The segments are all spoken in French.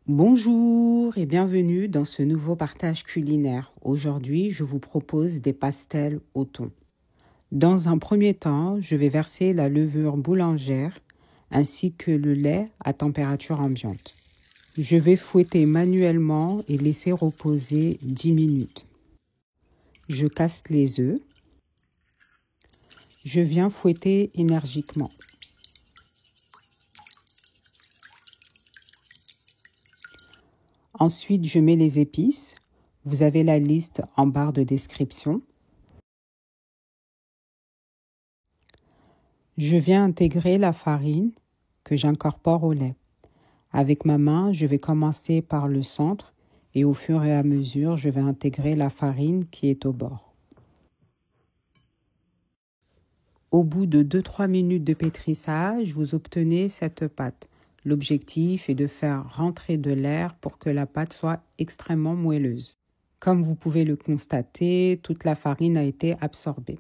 Bonjour et bienvenue dans ce nouveau partage culinaire. Aujourd'hui, je vous propose des pastels au thon. Dans un premier temps, je vais verser la levure boulangère ainsi que le lait à température ambiante. Je vais fouetter manuellement et laisser reposer 10 minutes. Je casse les œufs. Je viens fouetter énergiquement. Ensuite, je mets les épices. Vous avez la liste en barre de description. Je viens intégrer la farine que j'incorpore au lait. Avec ma main, je vais commencer par le centre et au fur et à mesure, je vais intégrer la farine qui est au bord. Au bout de 2-3 minutes de pétrissage, vous obtenez cette pâte. L'objectif est de faire rentrer de l'air pour que la pâte soit extrêmement moelleuse. Comme vous pouvez le constater, toute la farine a été absorbée.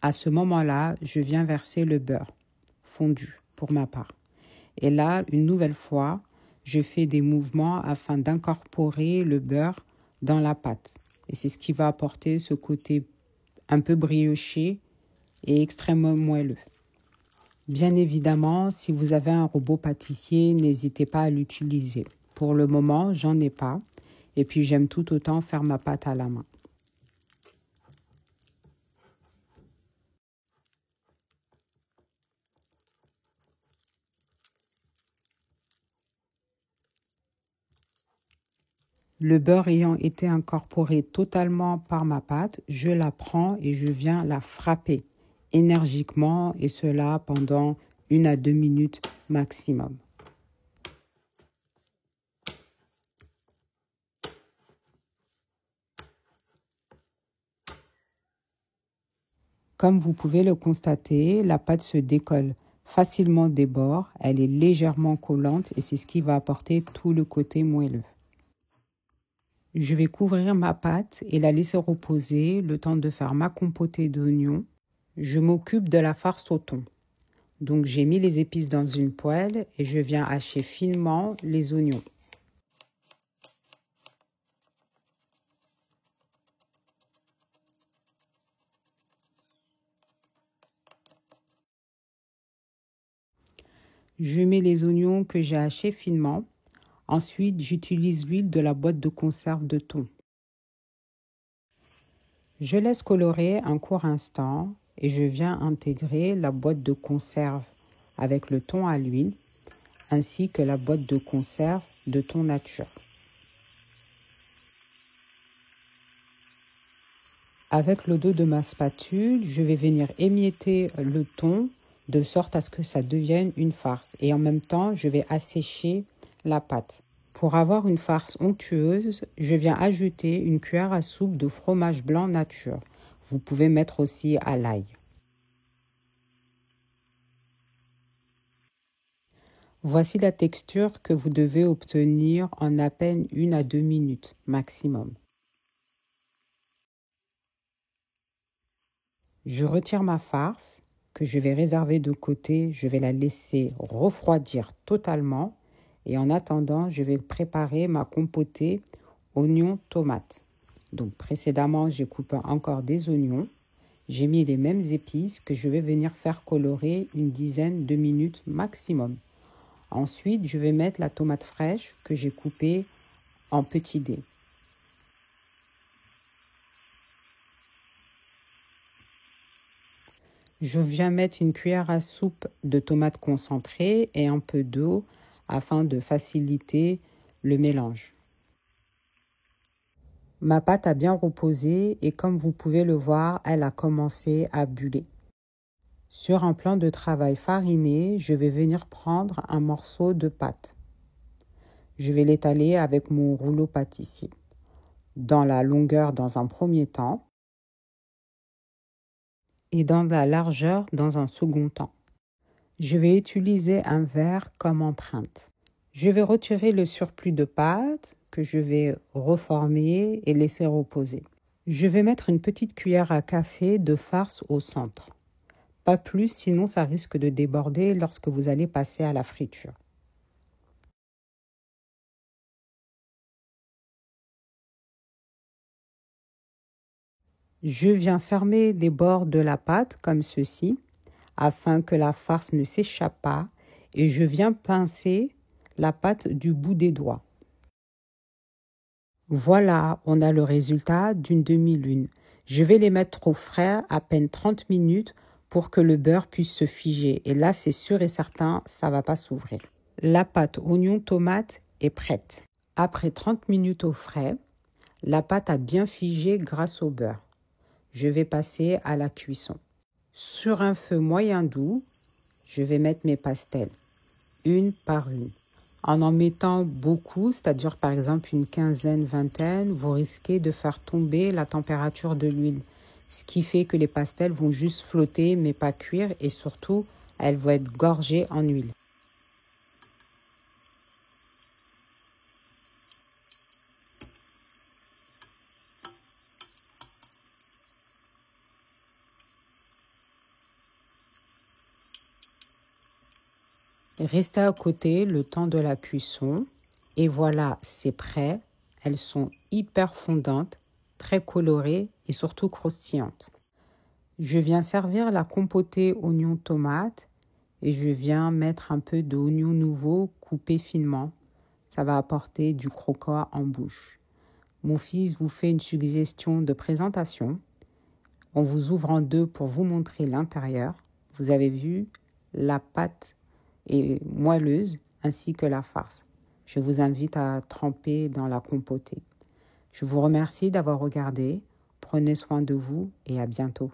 À ce moment-là, je viens verser le beurre fondu pour ma part. Et là, une nouvelle fois, je fais des mouvements afin d'incorporer le beurre dans la pâte. Et c'est ce qui va apporter ce côté un peu brioché et extrêmement moelleux. Bien évidemment, si vous avez un robot pâtissier, n'hésitez pas à l'utiliser. Pour le moment, j'en ai pas. Et puis, j'aime tout autant faire ma pâte à la main. Le beurre ayant été incorporé totalement par ma pâte, je la prends et je viens la frapper énergiquement et cela pendant 1 à 2 minutes maximum. Comme vous pouvez le constater, la pâte se décolle facilement des bords, elle est légèrement collante et c'est ce qui va apporter tout le côté moelleux. Je vais couvrir ma pâte et la laisser reposer le temps de faire ma compotée d'oignons. Je m'occupe de la farce au thon. Donc j'ai mis les épices dans une poêle et je viens hacher finement les oignons. Je mets les oignons que j'ai hachés finement. Ensuite, j'utilise l'huile de la boîte de conserve de thon. Je laisse colorer un court instant et je viens intégrer la boîte de conserve avec le thon à l'huile ainsi que la boîte de conserve de thon nature. Avec le dos de ma spatule, je vais venir émietter le thon de sorte à ce que ça devienne une farce. Et en même temps, je vais assécher la pâte. Pour avoir une farce onctueuse, je viens ajouter une cuillère à soupe de fromage blanc nature. Vous pouvez mettre aussi à l'ail. Voici la texture que vous devez obtenir en à peine 1 à 2 minutes maximum. Je retire ma farce que je vais réserver de côté. Je vais la laisser refroidir totalement. Et en attendant, je vais préparer ma compotée oignons-tomates. Donc précédemment, j'ai coupé encore des oignons. J'ai mis les mêmes épices que je vais venir faire colorer une dizaine de minutes maximum. Ensuite, je vais mettre la tomate fraîche que j'ai coupée en petits dés. Je viens mettre une cuillère à soupe de tomates concentrées et un peu d'eau afin de faciliter le mélange. Ma pâte a bien reposé et comme vous pouvez le voir, elle a commencé à buller. Sur un plan de travail fariné, je vais venir prendre un morceau de pâte. Je vais l'étaler avec mon rouleau pâtissier. Dans la longueur dans un premier temps et dans la largeur dans un second temps. Je vais utiliser un verre comme empreinte. Je vais retirer le surplus de pâte que je vais reformer et laisser reposer. Je vais mettre une petite cuillère à café de farce au centre. Pas plus, sinon ça risque de déborder lorsque vous allez passer à la friture. Je viens fermer les bords de la pâte comme ceci, afin que la farce ne s'échappe pas, et je viens pincer la pâte du bout des doigts. Voilà, on a le résultat d'une demi-lune. Je vais les mettre au frais à peine 30 minutes pour que le beurre puisse se figer. Et là, c'est sûr et certain, ça ne va pas s'ouvrir. La pâte oignon-tomate est prête. Après 30 minutes au frais, la pâte a bien figé grâce au beurre. Je vais passer à la cuisson. Sur un feu moyen doux, je vais mettre mes pastels, une par une. En mettant beaucoup, c'est-à-dire par exemple une quinzaine, vingtaine, vous risquez de faire tomber la température de l'huile. Ce qui fait que les pastels vont juste flotter mais pas cuire et surtout, elles vont être gorgées en huile. Restez à côté le temps de la cuisson et voilà, c'est prêt. Elles sont hyper fondantes, très colorées et surtout croustillantes. Je viens servir la compotée oignon-tomate et je viens mettre un peu d'oignon nouveau coupé finement. Ça va apporter du croquant en bouche. Mon fils vous fait une suggestion de présentation. On vous ouvre en deux pour vous montrer l'intérieur. Vous avez vu, la pâte est moelleuse ainsi que la farce. Je vous invite à tremper dans la compotée. Je vous remercie d'avoir regardé. Prenez soin de vous et à bientôt.